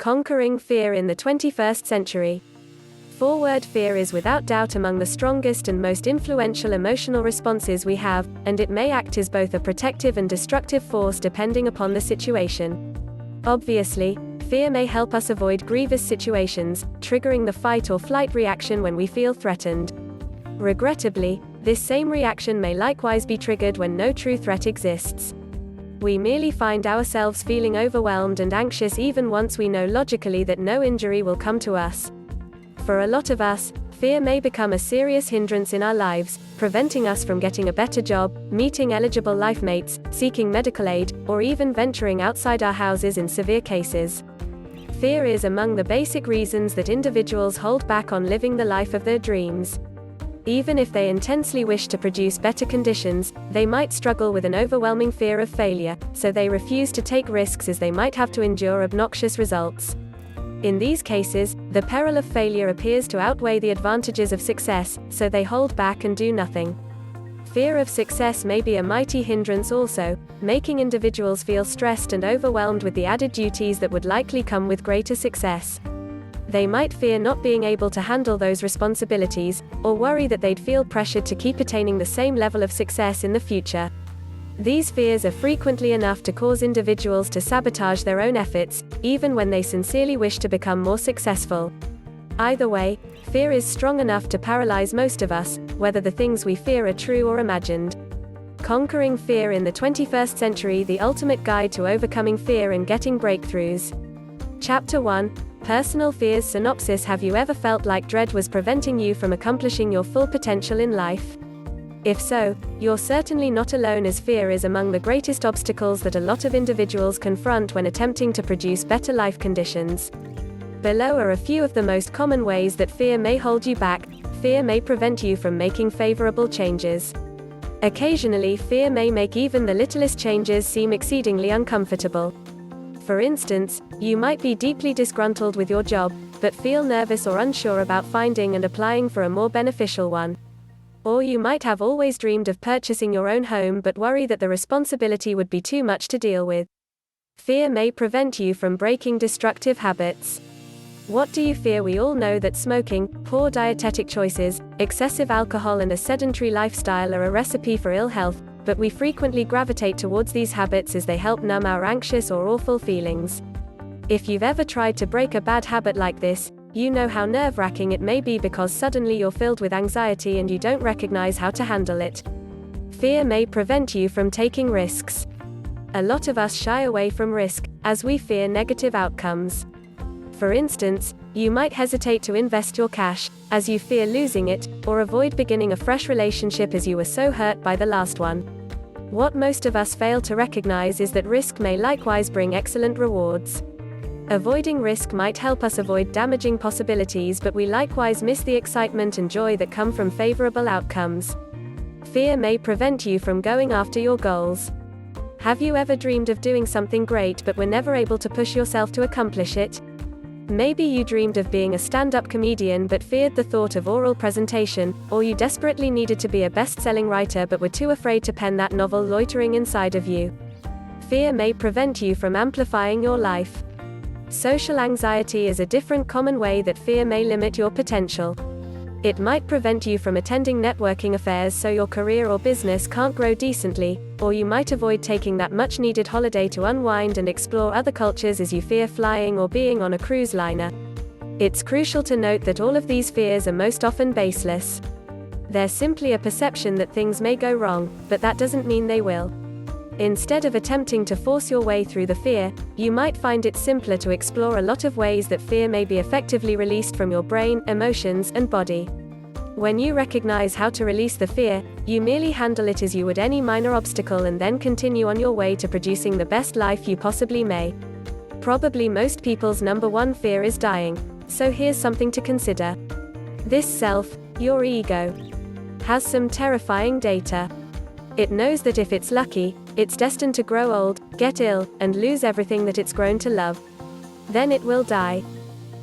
Conquering fear in the 21st century. Forward fear is without doubt among the strongest and most influential emotional responses we have, and it may act as both a protective and destructive force depending upon the situation. Obviously, fear may help us avoid grievous situations, triggering the fight or flight reaction when we feel threatened. Regrettably, this same reaction may likewise be triggered when no true threat exists. We merely find ourselves feeling overwhelmed and anxious even once we know logically that no injury will come to us. For a lot of us, fear may become a serious hindrance in our lives, preventing us from getting a better job, meeting eligible life mates, seeking medical aid, or even venturing outside our houses in severe cases. Fear is among the basic reasons that individuals hold back on living the life of their dreams. Even if they intensely wish to produce better conditions, they might struggle with an overwhelming fear of failure, so they refuse to take risks as they might have to endure obnoxious results. In these cases, the peril of failure appears to outweigh the advantages of success, so they hold back and do nothing. Fear of success may be a mighty hindrance also, making individuals feel stressed and overwhelmed with the added duties that would likely come with greater success. They might fear not being able to handle those responsibilities, or worry that they'd feel pressured to keep attaining the same level of success in the future. These fears are frequently enough to cause individuals to sabotage their own efforts, even when they sincerely wish to become more successful. Either way, fear is strong enough to paralyze most of us, whether the things we fear are true or imagined. Conquering fear in the 21st century: the ultimate guide to overcoming fear and getting breakthroughs. Chapter 1. Personal fears. Synopsis. Have you ever felt like dread was preventing you from accomplishing your full potential in life? If so, you're certainly not alone, as fear is among the greatest obstacles that a lot of individuals confront when attempting to produce better life conditions. Below are a few of the most common ways that fear may hold you back. Fear may prevent you from making favorable changes. Occasionally, fear may make even the littlest changes seem exceedingly uncomfortable. For instance, you might be deeply disgruntled with your job, but feel nervous or unsure about finding and applying for a more beneficial one. Or you might have always dreamed of purchasing your own home but worry that the responsibility would be too much to deal with. Fear may prevent you from breaking destructive habits. What do you fear? We all know that smoking, poor dietetic choices, excessive alcohol and a sedentary lifestyle are a recipe for ill health, but we frequently gravitate towards these habits as they help numb our anxious or awful feelings. If you've ever tried to break a bad habit like this, you know how nerve-wracking it may be, because suddenly you're filled with anxiety and you don't recognize how to handle it. Fear may prevent you from taking risks. A lot of us shy away from risk, as we fear negative outcomes. For instance, you might hesitate to invest your cash, as you fear losing it, or avoid beginning a fresh relationship as you were so hurt by the last one. What most of us fail to recognize is that risk may likewise bring excellent rewards. Avoiding risk might help us avoid damaging possibilities, but we likewise miss the excitement and joy that come from favorable outcomes. Fear may prevent you from going after your goals. Have you ever dreamed of doing something great but were never able to push yourself to accomplish it? Maybe you dreamed of being a stand-up comedian but feared the thought of oral presentation, or you desperately needed to be a best-selling writer but were too afraid to pen that novel loitering inside of you. Fear may prevent you from amplifying your life. Social anxiety is a different common way that fear may limit your potential. It might prevent you from attending networking affairs so your career or business can't grow decently, or you might avoid taking that much-needed holiday to unwind and explore other cultures as you fear flying or being on a cruise liner. It's crucial to note that all of these fears are most often baseless. They're simply a perception that things may go wrong, but that doesn't mean they will. Instead of attempting to force your way through the fear, you might find it simpler to explore a lot of ways that fear may be effectively released from your brain, emotions, and body. When you recognize how to release the fear, you merely handle it as you would any minor obstacle and then continue on your way to producing the best life you possibly may. Probably most people's number one fear is dying, so here's something to consider. This self, your ego, has some terrifying data. It knows that if it's lucky, it's destined to grow old, get ill, and lose everything that it's grown to love. Then it will die.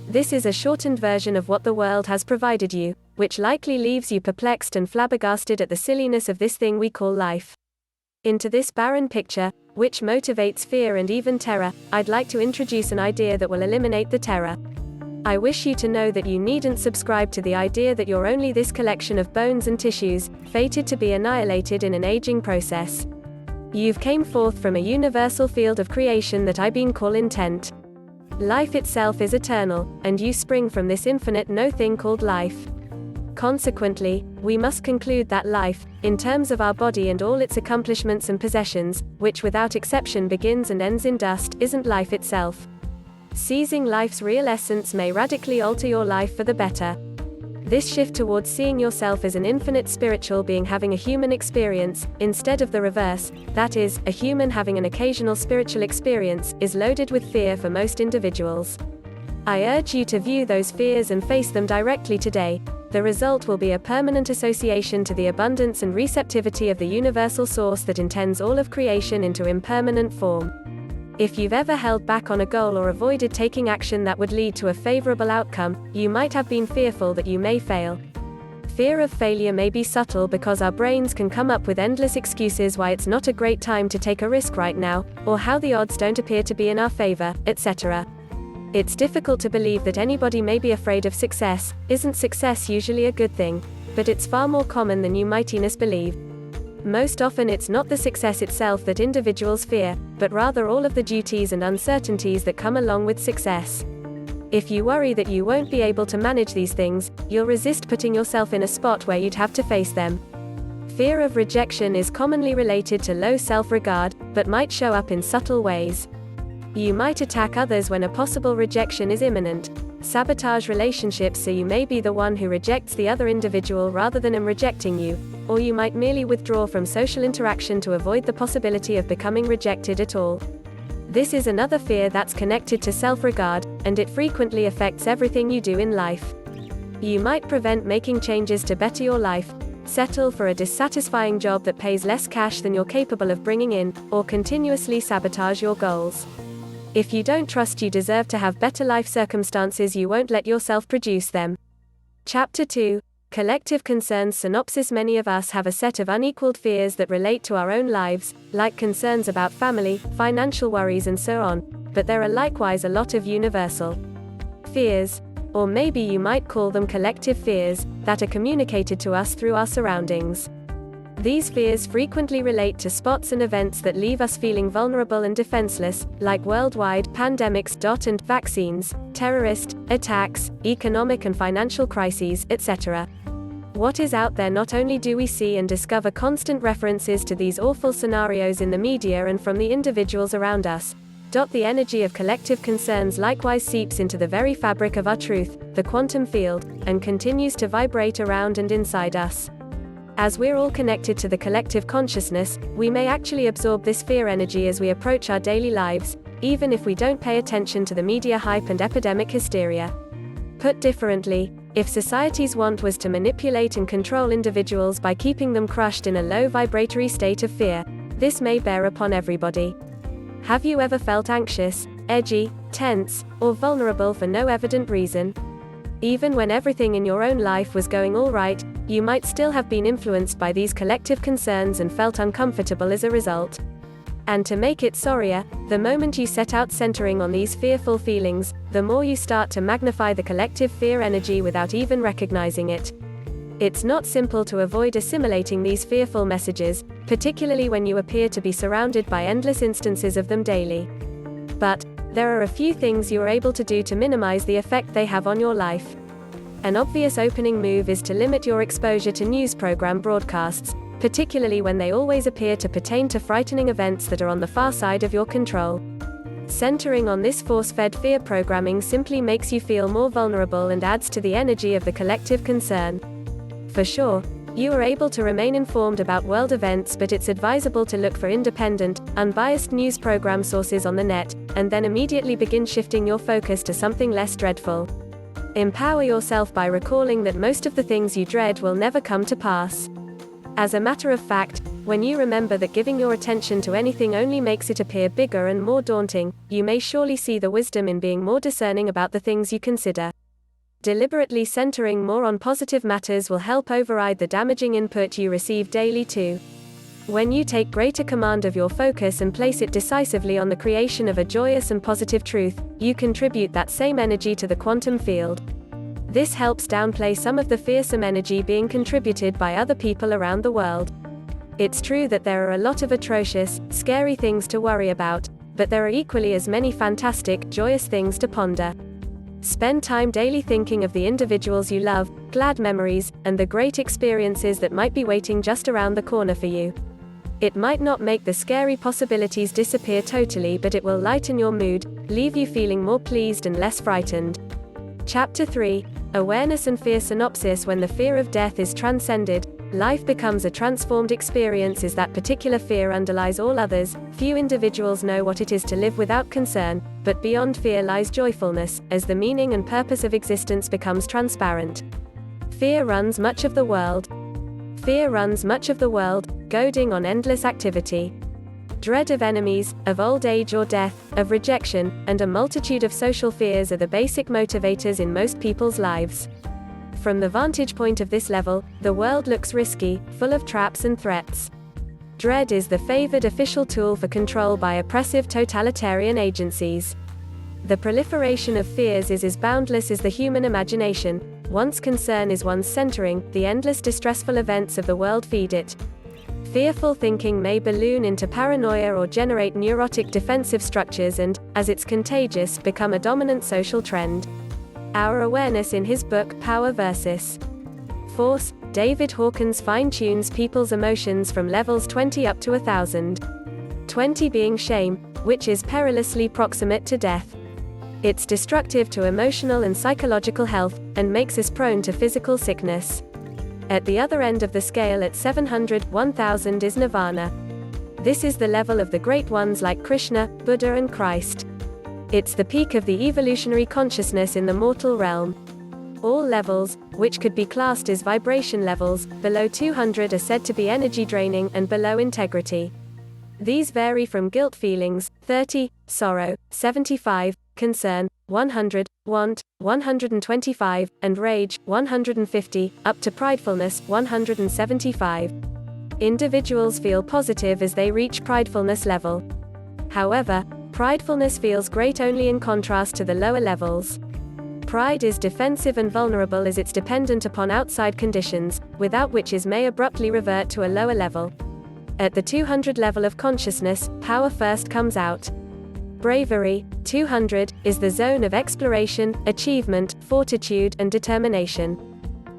This is a shortened version of what the world has provided you, which likely leaves you perplexed and flabbergasted at the silliness of this thing we call life. Into this barren picture, which motivates fear and even terror, I'd like to introduce an idea that will eliminate the terror. I wish you to know that you needn't subscribe to the idea that you're only this collection of bones and tissues, fated to be annihilated in an aging process. You've came forth from a universal field of creation that I've been called intent. Life itself is eternal, and you spring from this infinite no thing called life. Consequently, we must conclude that life, in terms of our body and all its accomplishments and possessions, which without exception begins and ends in dust, isn't life itself. Seizing life's real essence may radically alter your life for the better. This shift towards seeing yourself as an infinite spiritual being having a human experience, instead of the reverse, that is, a human having an occasional spiritual experience, is loaded with fear for most individuals. I urge you to view those fears and face them directly today. The result will be a permanent association to the abundance and receptivity of the universal source that intends all of creation into impermanent form. If you've ever held back on a goal or avoided taking action that would lead to a favorable outcome, you might have been fearful that you may fail. Fear of failure may be subtle because our brains can come up with endless excuses why it's not a great time to take a risk right now, or how the odds don't appear to be in our favor, etc. It's difficult to believe that anybody may be afraid of success. Isn't success usually a good thing? But it's far more common than you mightiness believe. Most often it's not the success itself that individuals fear, but rather all of the duties and uncertainties that come along with success. If you worry that you won't be able to manage these things, you'll resist putting yourself in a spot where you'd have to face them. Fear of rejection is commonly related to low self-regard, but might show up in subtle ways. You might attack others when a possible rejection is imminent. Sabotage relationships so you may be the one who rejects the other individual rather than them rejecting you, or you might merely withdraw from social interaction to avoid the possibility of becoming rejected at all. This is another fear that's connected to self-regard, and it frequently affects everything you do in life. You might prevent making changes to better your life, settle for a dissatisfying job that pays less cash than you're capable of bringing in, or continuously sabotage your goals. If you don't trust you deserve to have better life circumstances, you won't let yourself produce them. Chapter 2. Collective Concerns. Synopsis. Many of us have a set of unequaled fears that relate to our own lives, like concerns about family, financial worries and so on, but there are likewise a lot of universal fears, or maybe you might call them collective fears, that are communicated to us through our surroundings. These fears frequently relate to spots and events that leave us feeling vulnerable and defenseless, like worldwide pandemics. And vaccines, terrorist attacks, economic and financial crises, etc. What is out there? Not only do we see and discover constant references to these awful scenarios in the media and from the individuals around us. The energy of collective concerns likewise seeps into the very fabric of our truth, the quantum field, and continues to vibrate around and inside us. As we're all connected to the collective consciousness, we may actually absorb this fear energy as we approach our daily lives, even if we don't pay attention to the media hype and epidemic hysteria. Put differently, if society's want was to manipulate and control individuals by keeping them crushed in a low vibratory state of fear, this may bear upon everybody. Have you ever felt anxious, edgy, tense, or vulnerable for no evident reason? Even when everything in your own life was going all right, you might still have been influenced by these collective concerns and felt uncomfortable as a result. And to make it sorrier, the moment you set out centering on these fearful feelings, the more you start to magnify the collective fear energy without even recognizing it. It's not simple to avoid assimilating these fearful messages, particularly when you appear to be surrounded by endless instances of them daily. But there are a few things you are able to do to minimize the effect they have on your life. An obvious opening move is to limit your exposure to news program broadcasts, particularly when they always appear to pertain to frightening events that are on the far side of your control. Centering on this force-fed fear programming simply makes you feel more vulnerable and adds to the energy of the collective concern. For sure, you are able to remain informed about world events, but it's advisable to look for independent, unbiased news program sources on the net, and then immediately begin shifting your focus to something less dreadful. Empower yourself by recalling that most of the things you dread will never come to pass. As a matter of fact, when you remember that giving your attention to anything only makes it appear bigger and more daunting, you may surely see the wisdom in being more discerning about the things you consider. Deliberately centering more on positive matters will help override the damaging input you receive daily too. When you take greater command of your focus and place it decisively on the creation of a joyous and positive truth, you contribute that same energy to the quantum field. This helps downplay some of the fearsome energy being contributed by other people around the world. It's true that there are a lot of atrocious, scary things to worry about, but there are equally as many fantastic, joyous things to ponder. Spend time daily thinking of the individuals you love, glad memories, and the great experiences that might be waiting just around the corner for you. It might not make the scary possibilities disappear totally, but it will lighten your mood, leave you feeling more pleased and less frightened. Chapter 3: Awareness and Fear. Synopsis. When the fear of death is transcended, life becomes a transformed experience. Is that particular fear underlies all others. Few individuals know what it is to live without concern, but beyond fear lies joyfulness, as the meaning and purpose of existence becomes transparent. Fear runs much of the world. Fear runs much of the world, goading on endless activity. Dread of enemies, of old age or death, of rejection, and a multitude of social fears are the basic motivators in most people's lives. From the vantage point of this level, the world looks risky, full of traps and threats. Dread is the favored official tool for control by oppressive totalitarian agencies. The proliferation of fears is as boundless as the human imagination. Once concern is one's centering, the endless distressful events of the world feed it. Fearful thinking may balloon into paranoia or generate neurotic defensive structures and, as it's contagious, become a dominant social trend. Our awareness. In his book Power vs. Force, David Hawkins fine-tunes people's emotions from levels 20 up to 1,000. 20 being shame, which is perilously proximate to death. It's destructive to emotional and psychological health, and makes us prone to physical sickness. At the other end of the scale at 700, 1000 is Nirvana. This is the level of the great ones like Krishna, Buddha and Christ. It's the peak of the evolutionary consciousness in the mortal realm. All levels, which could be classed as vibration levels, below 200 are said to be energy draining and below integrity. These vary from guilt feelings, 30, sorrow, 75, concern, 100, want, 125, and rage, 150, up to pridefulness, 175. Individuals feel positive as they reach pridefulness level. However, pridefulness feels great only in contrast to the lower levels. Pride is defensive and vulnerable as it's dependent upon outside conditions, without which it may abruptly revert to a lower level. At the 200 level of consciousness, power first comes out. Bravery, 200, is the zone of exploration, achievement, fortitude, and determination.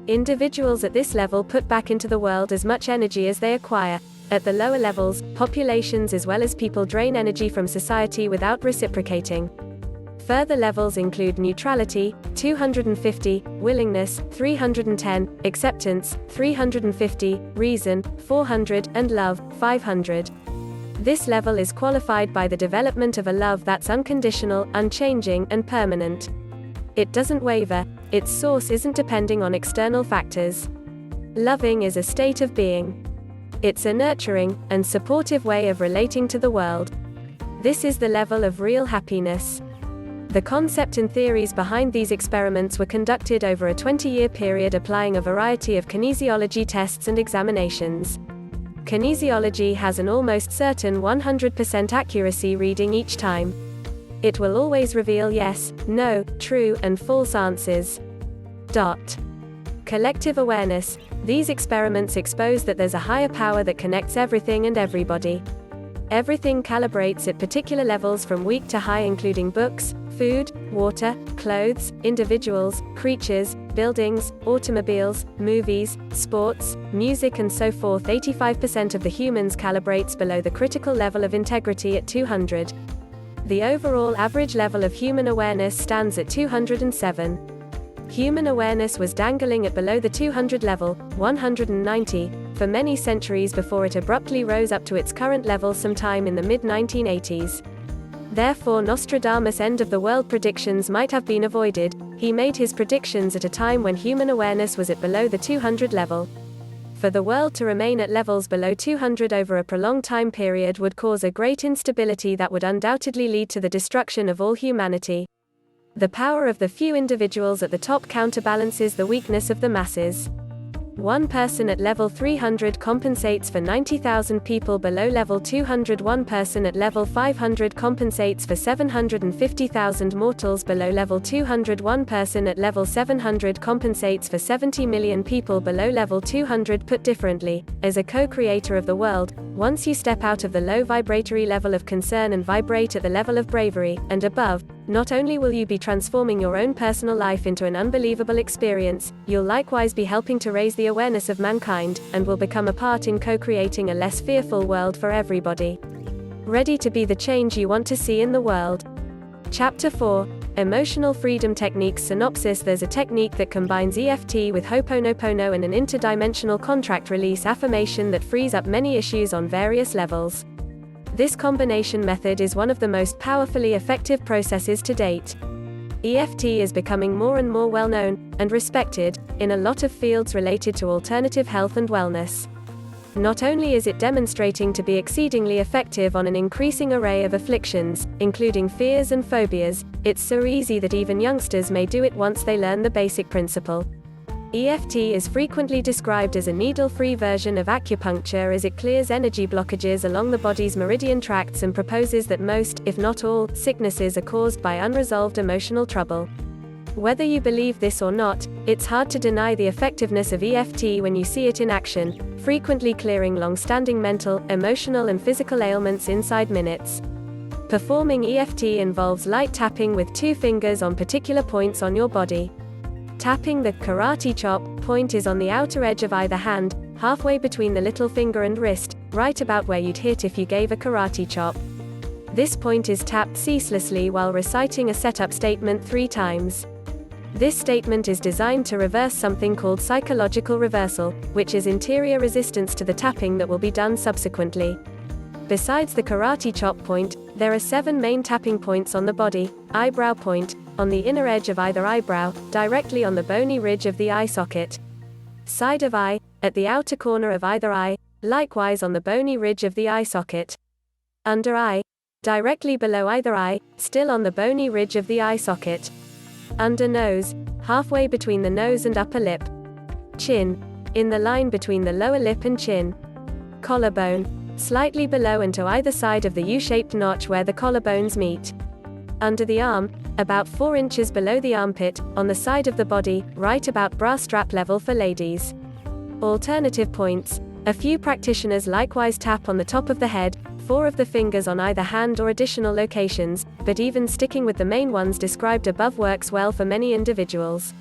Individuals at this level put back into the world as much energy as they acquire. At the lower levels, populations as well as people drain energy from society without reciprocating. Further levels include neutrality, 250, willingness, 310, acceptance, 350, reason, 400, and love, 500. This level is qualified by the development of a love that's unconditional, unchanging, and permanent. It doesn't waver, its source isn't depending on external factors. Loving is a state of being. It's a nurturing and supportive way of relating to the world. This is the level of real happiness. The concept and theories behind these experiments were conducted over a 20-year period applying a variety of kinesiology tests and examinations. Kinesiology has an almost certain 100% accuracy reading each time. It will always reveal yes, no, true, and false answers. Collective awareness. These experiments expose that there's a higher power that connects everything and everybody. Everything calibrates at particular levels from weak to high, including books, food, water, clothes, individuals, creatures, buildings, automobiles, movies, sports, music and so forth. 85% of the humans calibrates below the critical level of integrity at 200. The overall average level of human awareness stands at 207. Human awareness was dangling at below the 200 level, 190, for many centuries before it abruptly rose up to its current level sometime in the mid-1980s. Therefore, Nostradamus' end-of-the-world predictions might have been avoided. He made his predictions at a time when human awareness was at below the 200 level. For the world to remain at levels below 200 over a prolonged time period would cause a great instability that would undoubtedly lead to the destruction of all humanity. The power of the few individuals at the top counterbalances the weakness of the masses. One person at level 300 compensates for 90,000 people below level 200. One person at level 500 compensates for 750,000 mortals below level 200. One person at level 700 compensates for 70 million people below level 200. Put differently, as a co-creator of the world, once you step out of the low vibratory level of concern and vibrate at the level of bravery, and above, not only will you be transforming your own personal life into an unbelievable experience, you'll likewise be helping to raise the awareness of mankind, and will become a part in co-creating a less fearful world for everybody. Ready to be the change you want to see in the world. Chapter 4. Emotional Freedom Techniques. Synopsis. There's a technique that combines EFT with Ho'oponopono and an interdimensional contract release affirmation that frees up many issues on various levels. This combination method is one of the most powerfully effective processes to date. EFT is becoming more and more well-known, and respected, in a lot of fields related to alternative health and wellness. Not only is it demonstrating to be exceedingly effective on an increasing array of afflictions, including fears and phobias, it's so easy that even youngsters may do it once they learn the basic principle. EFT is frequently described as a needle-free version of acupuncture as it clears energy blockages along the body's meridian tracts and proposes that most, if not all, sicknesses are caused by unresolved emotional trouble. Whether you believe this or not, it's hard to deny the effectiveness of EFT when you see it in action, frequently clearing long-standing mental, emotional and physical ailments inside minutes. Performing EFT involves light tapping with 2 fingers on particular points on your body. Tapping the karate chop point is on the outer edge of either hand, halfway between the little finger and wrist, right about where you'd hit if you gave a karate chop. This point is tapped ceaselessly while reciting a setup statement 3 times. This statement is designed to reverse something called psychological reversal, which is interior resistance to the tapping that will be done subsequently. Besides the karate chop point, there are 7 main tapping points on the body. Eyebrow point, on the inner edge of either eyebrow, directly on the bony ridge of the eye socket. Side of eye, at the outer corner of either eye, likewise on the bony ridge of the eye socket. Under eye, directly below either eye, still on the bony ridge of the eye socket. Under nose, halfway between the nose and upper lip. Chin, in the line between the lower lip and chin. Collarbone, slightly below and to either side of the U-shaped notch where the collarbones meet. Under the arm, about 4 inches below the armpit, on the side of the body, right about bra strap level for ladies. Alternative points. A few practitioners likewise tap on the top of the head, 4 of the fingers on either hand or additional locations, but even sticking with the main ones described above works well for many individuals.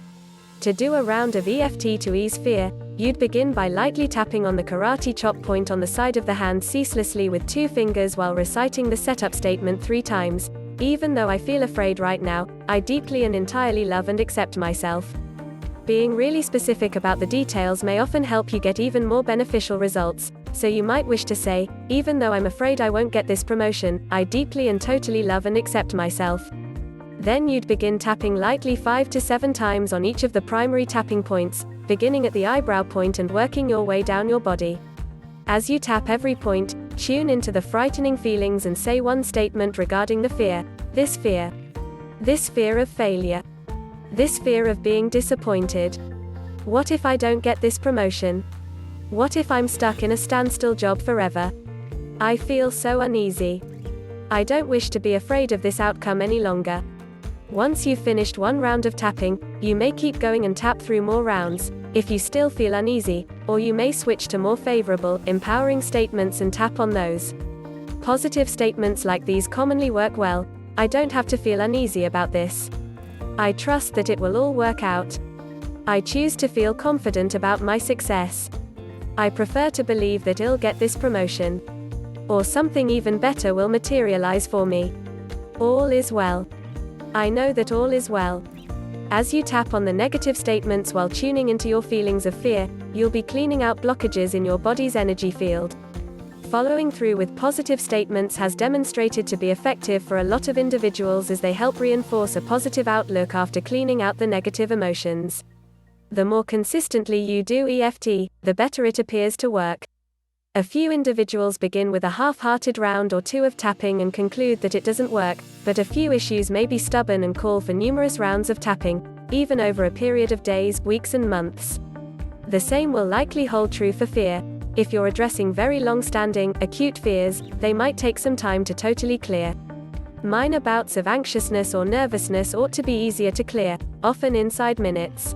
To do a round of EFT to ease fear, you'd begin by lightly tapping on the karate chop point on the side of the hand ceaselessly with 2 fingers while reciting the setup statement 3 times. Even though I feel afraid right now, I deeply and entirely love and accept myself. Being really specific about the details may often help you get even more beneficial results, so you might wish to say, even though I'm afraid I won't get this promotion, I deeply and totally love and accept myself. Then you'd begin tapping lightly 5 to 7 times on each of the primary tapping points, beginning at the eyebrow point and working your way down your body. As you tap every point, tune into the frightening feelings and say one statement regarding the fear. This fear. This fear of failure. This fear of being disappointed. What if I don't get this promotion? What if I'm stuck in a standstill job forever? I feel so uneasy. I don't wish to be afraid of this outcome any longer. Once you've finished one round of tapping, you may keep going and tap through more rounds, if you still feel uneasy, or you may switch to more favorable, empowering statements and tap on those. Positive statements like these commonly work well. I don't have to feel uneasy about this. I trust that it will all work out. I choose to feel confident about my success. I prefer to believe that I'll get this promotion. Or something even better will materialize for me. All is well. I know that all is well. As you tap on the negative statements while tuning into your feelings of fear, you'll be cleaning out blockages in your body's energy field. Following through with positive statements has demonstrated to be effective for a lot of individuals as they help reinforce a positive outlook after cleaning out the negative emotions. The more consistently you do EFT, the better it appears to work. A few individuals begin with a half-hearted round or 2 of tapping and conclude that it doesn't work, but a few issues may be stubborn and call for numerous rounds of tapping, even over a period of days, weeks and months. The same will likely hold true for fear. If you're addressing very long-standing, acute fears, they might take some time to totally clear. Minor bouts of anxiousness or nervousness ought to be easier to clear, often inside minutes.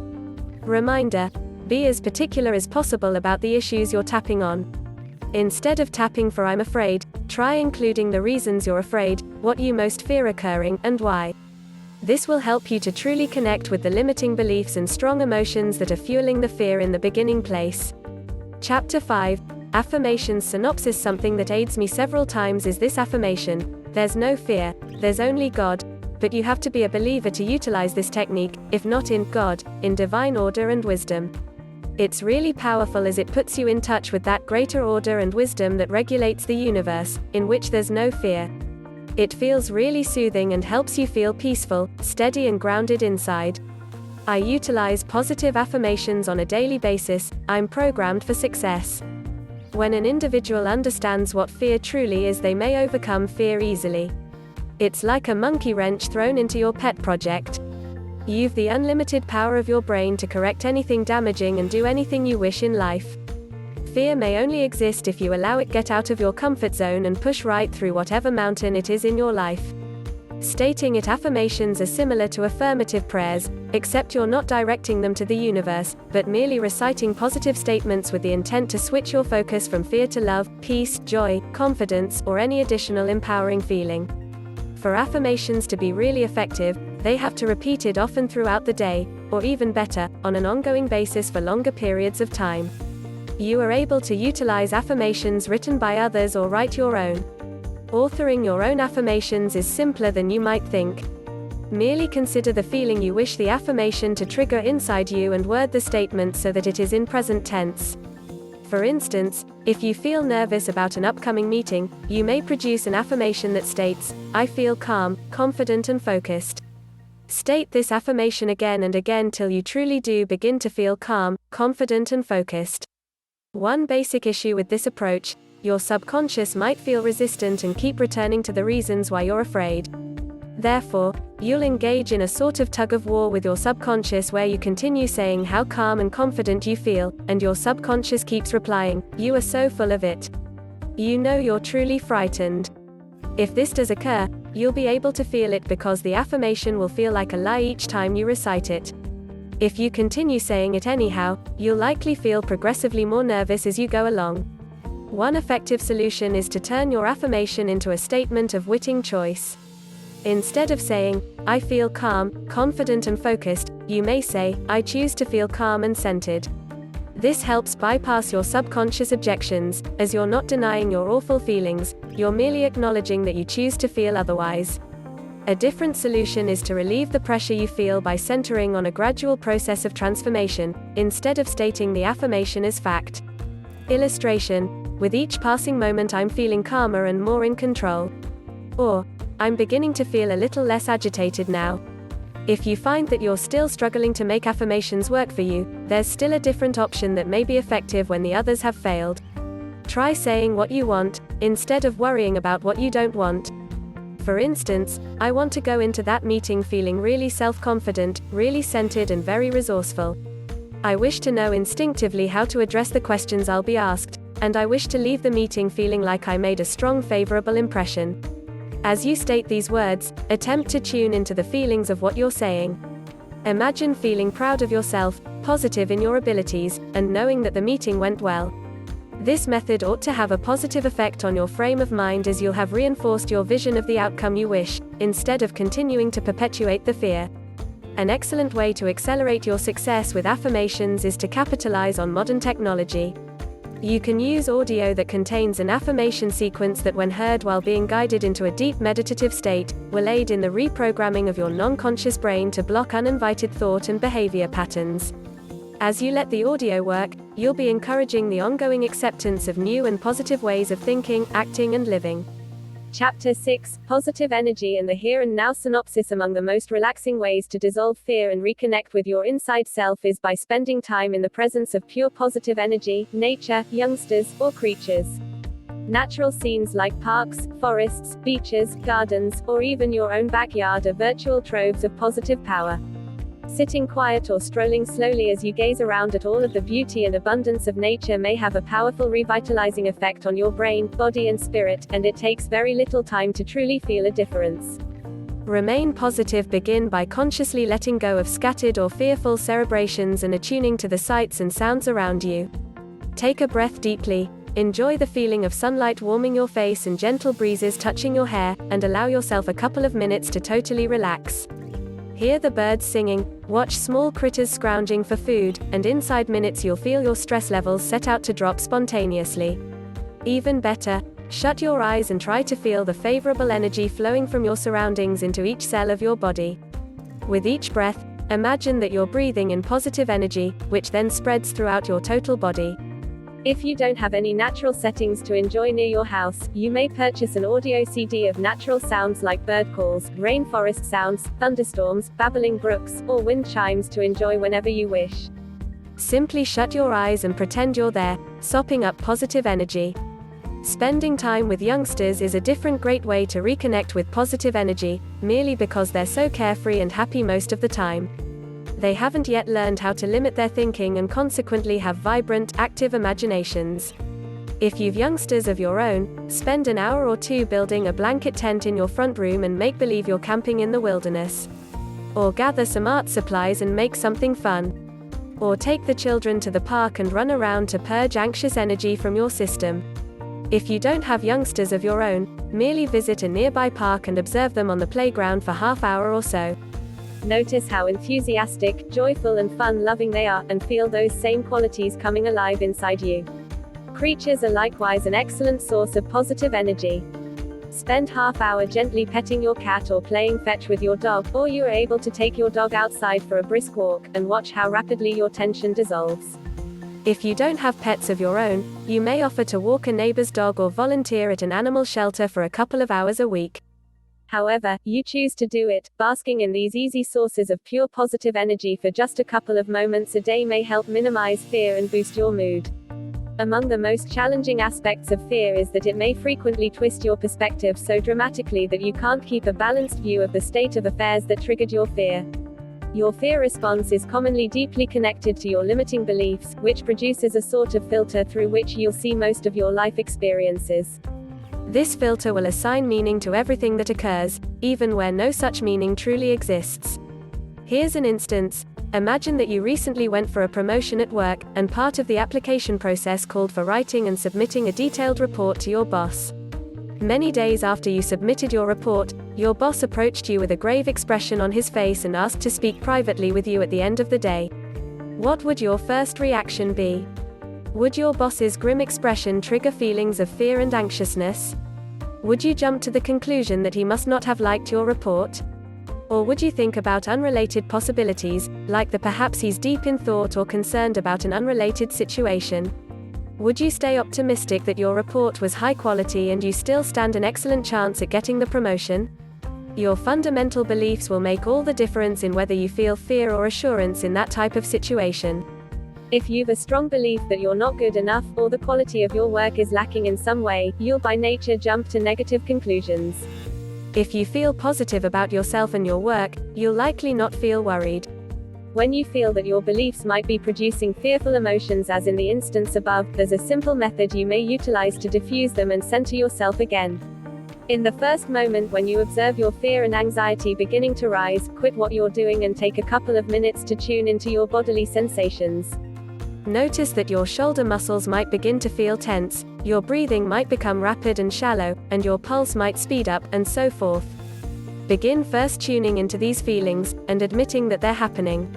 Reminder: be as particular as possible about the issues you're tapping on. Instead of tapping for "I'm afraid," try including the reasons you're afraid, what you most fear occurring, and why. This will help you to truly connect with the limiting beliefs and strong emotions that are fueling the fear in the beginning place. Chapter 5, Affirmations Synopsis. Something that aids me several times is this affirmation: there's no fear, there's only God. But you have to be a believer to utilize this technique, if not in God, in divine order and wisdom. It's really powerful as it puts you in touch with that greater order and wisdom that regulates the universe, in which there's no fear. It feels really soothing and helps you feel peaceful, steady and grounded inside. I utilize positive affirmations on a daily basis. I'm programmed for success. When an individual understands what fear truly is, they may overcome fear easily. It's like a monkey wrench thrown into your pet project. You've the unlimited power of your brain to correct anything damaging and do anything you wish in life. Fear may only exist if you allow it get out of your comfort zone and push right through whatever mountain it is in your life. Stating it. Affirmations are similar to affirmative prayers, except you're not directing them to the universe, but merely reciting positive statements with the intent to switch your focus from fear to love, peace, joy, confidence, or any additional empowering feeling. For affirmations to be really effective, they have to repeat it often throughout the day, or even better, on an ongoing basis for longer periods of time. You are able to utilize affirmations written by others or write your own. Authoring your own affirmations is simpler than you might think. Merely consider the feeling you wish the affirmation to trigger inside you and word the statement so that it is in present tense. For instance, if you feel nervous about an upcoming meeting, you may produce an affirmation that states, "I feel calm, confident and focused." State this affirmation again and again till you truly do begin to feel calm, confident and focused. One basic issue with this approach: your subconscious might feel resistant and keep returning to the reasons why you're afraid. Therefore, you'll engage in a sort of tug-of-war with your subconscious where you continue saying how calm and confident you feel, and your subconscious keeps replying, "You are so full of it. You know you're truly frightened." If this does occur, you'll be able to feel it because the affirmation will feel like a lie each time you recite it. If you continue saying it anyhow, you'll likely feel progressively more nervous as you go along. One effective solution is to turn your affirmation into a statement of witting choice. Instead of saying, "I feel calm, confident and focused," you may say, "I choose to feel calm and centered." This helps bypass your subconscious objections, as you're not denying your awful feelings, you're merely acknowledging that you choose to feel otherwise. A different solution is to relieve the pressure you feel by centering on a gradual process of transformation, instead of stating the affirmation as fact. Illustration: with each passing moment I'm feeling calmer and more in control. Or, I'm beginning to feel a little less agitated now. If you find that you're still struggling to make affirmations work for you, there's still a different option that may be effective when the others have failed. Try saying what you want, instead of worrying about what you don't want. For instance, "I want to go into that meeting feeling really self-confident, really centered and very resourceful. I wish to know instinctively how to address the questions I'll be asked, and I wish to leave the meeting feeling like I made a strong favorable impression." As you state these words, attempt to tune into the feelings of what you're saying. Imagine feeling proud of yourself, positive in your abilities, and knowing that the meeting went well. This method ought to have a positive effect on your frame of mind as you'll have reinforced your vision of the outcome you wish, instead of continuing to perpetuate the fear. An excellent way to accelerate your success with affirmations is to capitalize on modern technology. You can use audio that contains an affirmation sequence that, when heard while being guided into a deep meditative state, will aid in the reprogramming of your non-conscious brain to block uninvited thought and behavior patterns. As you let the audio work, you'll be encouraging the ongoing acceptance of new and positive ways of thinking, acting and living. Chapter 6, Positive Energy and the Here and Now. Synopsis: among the most relaxing ways to dissolve fear and reconnect with your inside self is by spending time in the presence of pure positive energy, nature, youngsters, or creatures. Natural scenes like parks, forests, beaches, gardens, or even your own backyard are virtual troves of positive power. Sitting quiet or strolling slowly as you gaze around at all of the beauty and abundance of nature may have a powerful revitalizing effect on your brain, body and spirit, and it takes very little time to truly feel a difference. Remain positive. Begin by consciously letting go of scattered or fearful cerebrations and attuning to the sights and sounds around you. Take a breath deeply, enjoy the feeling of sunlight warming your face and gentle breezes touching your hair, and allow yourself a couple of minutes to totally relax. Hear the birds singing, watch small critters scrounging for food, and inside minutes you'll feel your stress levels set out to drop spontaneously. Even better, shut your eyes and try to feel the favorable energy flowing from your surroundings into each cell of your body. With each breath, imagine that you're breathing in positive energy, which then spreads throughout your total body. If you don't have any natural settings to enjoy near your house, you may purchase an audio CD of natural sounds like bird calls, rainforest sounds, thunderstorms, babbling brooks, or wind chimes to enjoy whenever you wish. Simply shut your eyes and pretend you're there, sopping up positive energy. Spending time with youngsters is a different great way to reconnect with positive energy, merely because they're so carefree and happy most of the time. They haven't yet learned how to limit their thinking and consequently have vibrant, active imaginations. If you've youngsters of your own, spend an hour or two building a blanket tent in your front room and make believe you're camping in the wilderness. Or gather some art supplies and make something fun. Or take the children to the park and run around to purge anxious energy from your system. If you don't have youngsters of your own, merely visit a nearby park and observe them on the playground for half hour or so. Notice how enthusiastic, joyful and fun-loving they are, and feel those same qualities coming alive inside you. Creatures are likewise an excellent source of positive energy. Spend half hour gently petting your cat or playing fetch with your dog, or you are able to take your dog outside for a brisk walk, and watch how rapidly your tension dissolves. If you don't have pets of your own, you may offer to walk a neighbor's dog or volunteer at an animal shelter for a couple of hours a week. However you choose to do it, basking in these easy sources of pure positive energy for just a couple of moments a day may help minimize fear and boost your mood. Among the most challenging aspects of fear is that it may frequently twist your perspective so dramatically that you can't keep a balanced view of the state of affairs that triggered your fear. Your fear response is commonly deeply connected to your limiting beliefs, which produces a sort of filter through which you'll see most of your life experiences. This filter will assign meaning to everything that occurs, even where no such meaning truly exists. Here's an instance. Imagine that you recently went for a promotion at work, and part of the application process called for writing and submitting a detailed report to your boss. Many days after you submitted your report, your boss approached you with a grave expression on his face and asked to speak privately with you at the end of the day. What would your first reaction be? Would your boss's grim expression trigger feelings of fear and anxiousness? Would you jump to the conclusion that he must not have liked your report? Or would you think about unrelated possibilities, like that perhaps he's deep in thought or concerned about an unrelated situation? Would you stay optimistic that your report was high quality and you still stand an excellent chance at getting the promotion? Your fundamental beliefs will make all the difference in whether you feel fear or assurance in that type of situation. If you've a strong belief that you're not good enough, or the quality of your work is lacking in some way, you'll by nature jump to negative conclusions. If you feel positive about yourself and your work, you'll likely not feel worried. When you feel that your beliefs might be producing fearful emotions, as in the instance above, there's a simple method you may utilize to diffuse them and center yourself again. In the first moment when you observe your fear and anxiety beginning to rise, quit what you're doing and take a couple of minutes to tune into your bodily sensations. Notice that your shoulder muscles might begin to feel tense, your breathing might become rapid and shallow, and your pulse might speed up, and so forth. Begin first tuning into these feelings, and admitting that they're happening.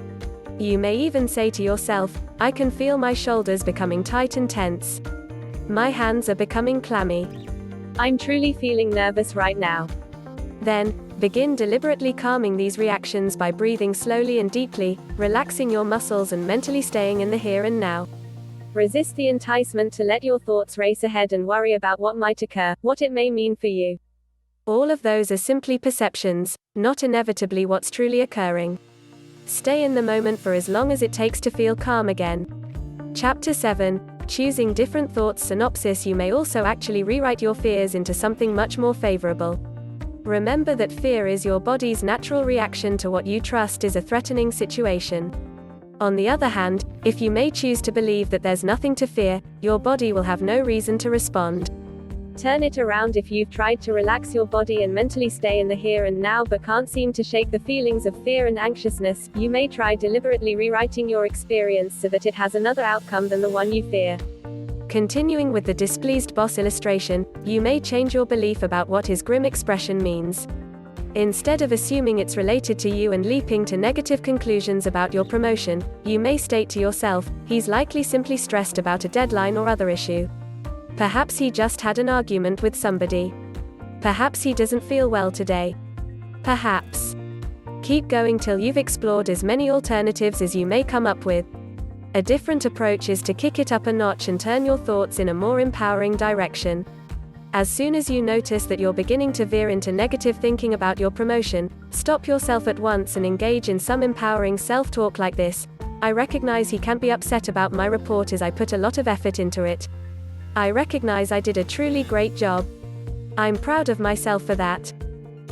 You may even say to yourself, I can feel my shoulders becoming tight and tense. My hands are becoming clammy. I'm truly feeling nervous right now. Then, begin deliberately calming these reactions by breathing slowly and deeply, relaxing your muscles and mentally staying in the here and now. Resist the enticement to let your thoughts race ahead and worry about what might occur, what it may mean for you. All of those are simply perceptions, not inevitably what's truly occurring. Stay in the moment for as long as it takes to feel calm again. Chapter 7. Choosing different thoughts. Synopsis. You may also actually rewrite your fears into something much more favorable. Remember that fear is your body's natural reaction to what you trust is a threatening situation. On the other hand, if you may choose to believe that there's nothing to fear, your body will have no reason to respond. Turn it around. If you've tried to relax your body and mentally stay in the here and now but can't seem to shake the feelings of fear and anxiousness, you may try deliberately rewriting your experience so that it has another outcome than the one you fear. Continuing with the displeased boss illustration, you may change your belief about what his grim expression means. Instead of assuming it's related to you and leaping to negative conclusions about your promotion, you may state to yourself, he's likely simply stressed about a deadline or other issue. Perhaps he just had an argument with somebody. Perhaps he doesn't feel well today. Perhaps. Keep going till you've explored as many alternatives as you may come up with. A different approach is to kick it up a notch and turn your thoughts in a more empowering direction. As soon as you notice that you're beginning to veer into negative thinking about your promotion, stop yourself at once and engage in some empowering self-talk like this. I recognize he can't be upset about my report as I put a lot of effort into it. I recognize I did a truly great job. I'm proud of myself for that.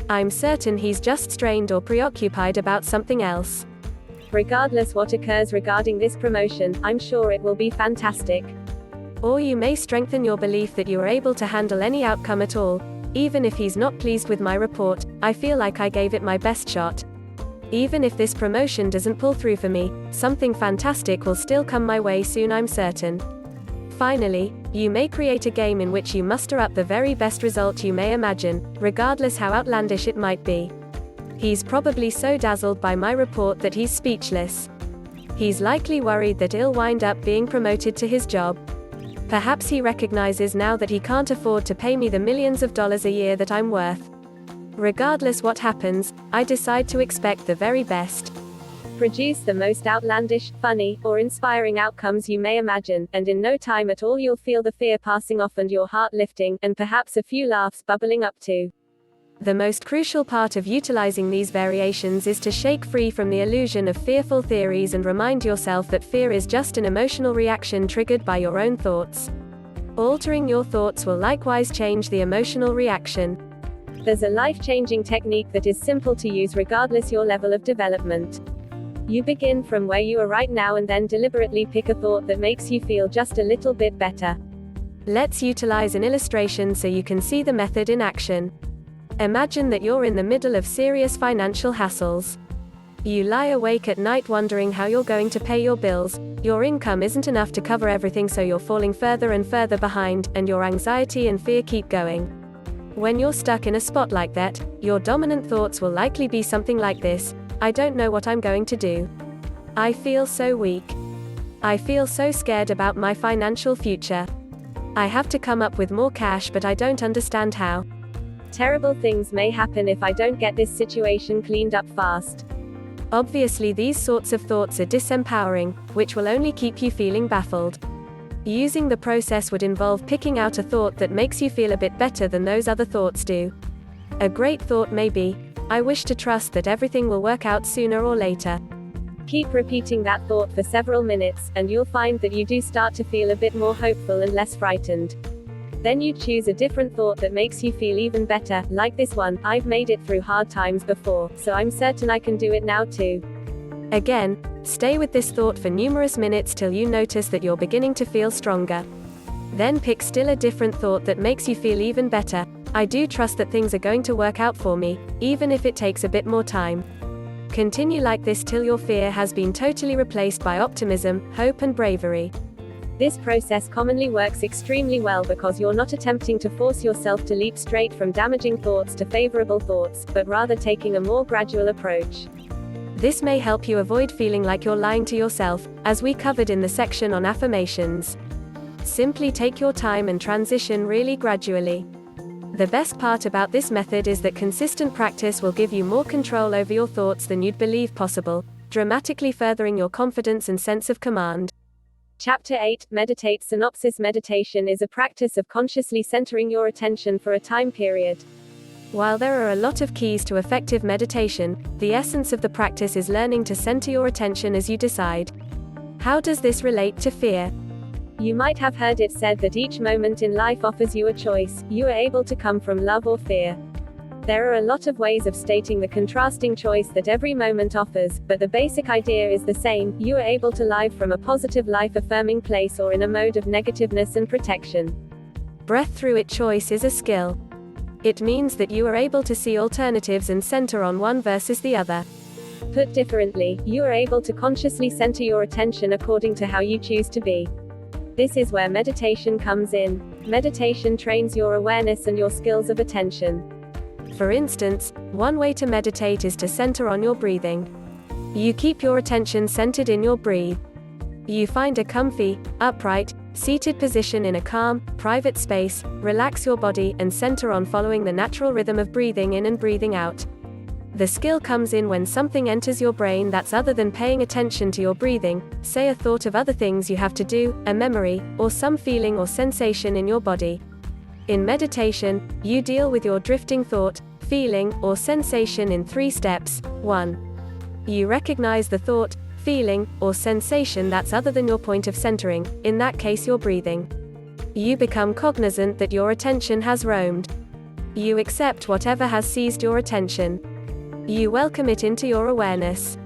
I'm certain he's just strained or preoccupied about something else. Regardless what occurs regarding this promotion, I'm sure it will be fantastic. Or you may strengthen your belief that you are able to handle any outcome at all. Even if he's not pleased with my report, I feel like I gave it my best shot. Even if this promotion doesn't pull through for me, something fantastic will still come my way soon, I'm certain. Finally, you may create a game in which you muster up the very best result you may imagine, regardless how outlandish it might be. He's probably so dazzled by my report that he's speechless. He's likely worried that he'll wind up being promoted to his job. Perhaps he recognizes now that he can't afford to pay me the millions of dollars a year that I'm worth. Regardless what happens, I decide to expect the very best. Produce the most outlandish, funny, or inspiring outcomes you may imagine, and in no time at all you'll feel the fear passing off and your heart lifting, and perhaps a few laughs bubbling up too. The most crucial part of utilizing these variations is to shake free from the illusion of fearful theories and remind yourself that fear is just an emotional reaction triggered by your own thoughts. Altering your thoughts will likewise change the emotional reaction. There's a life-changing technique that is simple to use regardless your level of development. You begin from where you are right now and then deliberately pick a thought that makes you feel just a little bit better. Let's utilize an illustration so you can see the method in action. Imagine that you're in the middle of serious financial hassles. You lie awake at night wondering how you're going to pay your bills, your income isn't enough to cover everything so you're falling further and further behind, and your anxiety and fear keep going. When you're stuck in a spot like that, your dominant thoughts will likely be something like this: I don't know what I'm going to do. I feel so weak. I feel so scared about my financial future. I have to come up with more cash but I don't understand how. Terrible things may happen if I don't get this situation cleaned up fast. Obviously these sorts of thoughts are disempowering, which will only keep you feeling baffled. Using the process would involve picking out a thought that makes you feel a bit better than those other thoughts do. A great thought may be, I wish to trust that everything will work out sooner or later. Keep repeating that thought for several minutes, and you'll find that you do start to feel a bit more hopeful and less frightened. Then you choose a different thought that makes you feel even better, like this one: I've made it through hard times before, so I'm certain I can do it now too. Again, stay with this thought for numerous minutes till you notice that you're beginning to feel stronger. Then pick still a different thought that makes you feel even better: I do trust that things are going to work out for me, even if it takes a bit more time. Continue like this till your fear has been totally replaced by optimism, hope and bravery. This process commonly works extremely well because you're not attempting to force yourself to leap straight from damaging thoughts to favorable thoughts, but rather taking a more gradual approach. This may help you avoid feeling like you're lying to yourself, as we covered in the section on affirmations. Simply take your time and transition really gradually. The best part about this method is that consistent practice will give you more control over your thoughts than you'd believe possible, dramatically furthering your confidence and sense of command. Chapter 8, Meditate. Synopsis. Meditation is a practice of consciously centering your attention for a time period. While there are a lot of keys to effective meditation, the essence of the practice is learning to center your attention as you decide. How does this relate to fear? You might have heard it said that each moment in life offers you a choice. You are able to come from love or fear. There are a lot of ways of stating the contrasting choice that every moment offers, but the basic idea is the same. You are able to live from a positive life-affirming place or in a mode of negativeness and protection. Breath through it choice is a skill. It means that you are able to see alternatives and center on one versus the other. Put differently, you are able to consciously center your attention according to how you choose to be. This is where meditation comes in. Meditation trains your awareness and your skills of attention. For instance, one way to meditate is to center on your breathing. You keep your attention centered in your breath. You find a comfy, upright, seated position in a calm, private space, relax your body, and center on following the natural rhythm of breathing in and breathing out. The skill comes in when something enters your brain that's other than paying attention to your breathing, say a thought of other things you have to do, a memory, or some feeling or sensation in your body. In meditation, you deal with your drifting thought, feeling, or sensation in 3 steps. 1. You recognize the thought, feeling, or sensation that's other than your point of centering, in that case your breathing. You become cognizant that your attention has roamed. You accept whatever has seized your attention. You welcome it into your awareness.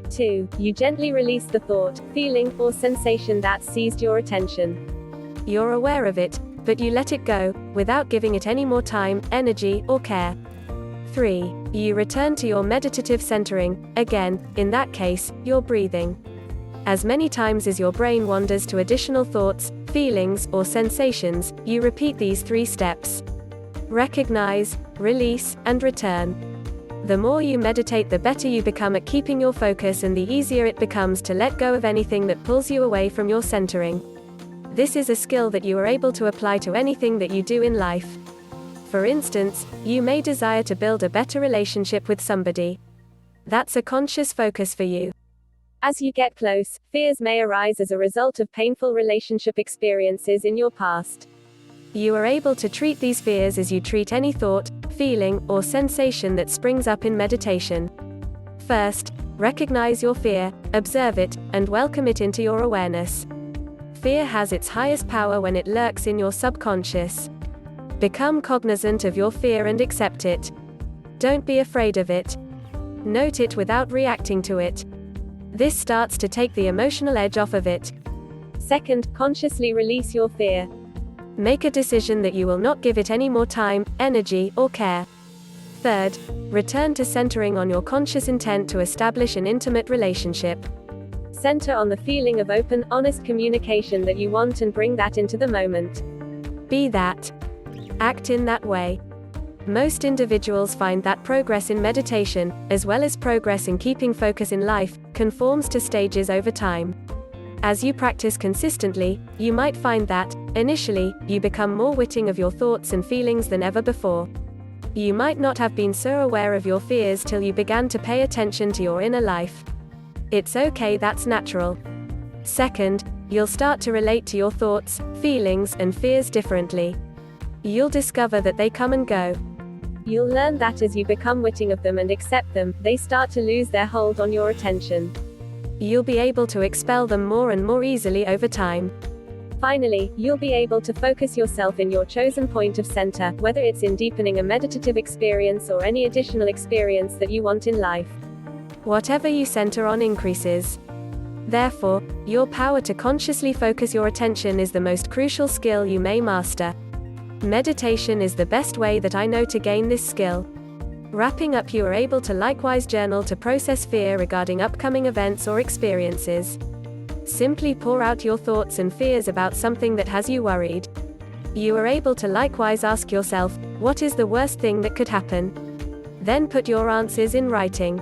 2. You gently release the thought, feeling, or sensation that seized your attention. You're aware of it, but you let it go, without giving it any more time, energy, or care. 3. You return to your meditative centering, again, in that case, your breathing. As many times as your brain wanders to additional thoughts, feelings, or sensations, you repeat these 3 steps. Recognize, release, and return. The more you meditate, the better you become at keeping your focus, and the easier it becomes to let go of anything that pulls you away from your centering. This is a skill that you are able to apply to anything that you do in life. For instance, you may desire to build a better relationship with somebody. That's a conscious focus for you. As you get close, fears may arise as a result of painful relationship experiences in your past. You are able to treat these fears as you treat any thought, feeling, or sensation that springs up in meditation. First, recognize your fear, observe it, and welcome it into your awareness. Fear has its highest power when it lurks in your subconscious. Become cognizant of your fear and accept it. Don't be afraid of it. Note it without reacting to it. This starts to take the emotional edge off of it. Second, consciously release your fear. Make a decision that you will not give it any more time, energy, or care. Third, return to centering on your conscious intent to establish an intimate relationship. Center on the feeling of open, honest communication that you want and bring that into the moment. Be that. Act in that way. Most individuals find that progress in meditation, as well as progress in keeping focus in life, conforms to stages over time. As you practice consistently, you might find that, initially, you become more witting of your thoughts and feelings than ever before. You might not have been so aware of your fears till you began to pay attention to your inner life. It's okay, that's natural. Second, you'll start to relate to your thoughts, feelings, and fears differently. You'll discover that they come and go. You'll learn that as you become witting of them and accept them, they start to lose their hold on your attention. You'll be able to expel them more and more easily over time. Finally, you'll be able to focus yourself in your chosen point of center, whether it's in deepening a meditative experience or any additional experience that you want in life. Whatever you center on increases. Therefore, your power to consciously focus your attention is the most crucial skill you may master. Meditation is the best way that I know to gain this skill. Wrapping up, you are able to likewise journal to process fear regarding upcoming events or experiences. Simply pour out your thoughts and fears about something that has you worried. You are able to likewise ask yourself, what is the worst thing that could happen? Then put your answers in writing.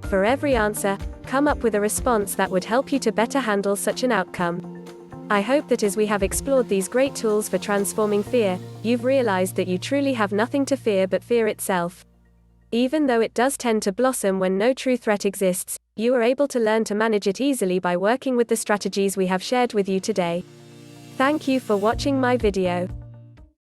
For every answer, come up with a response that would help you to better handle such an outcome. I hope that as we have explored these great tools for transforming fear, you've realized that you truly have nothing to fear but fear itself. Even though it does tend to blossom when no true threat exists, you are able to learn to manage it easily by working with the strategies we have shared with you today. Thank you for watching my video.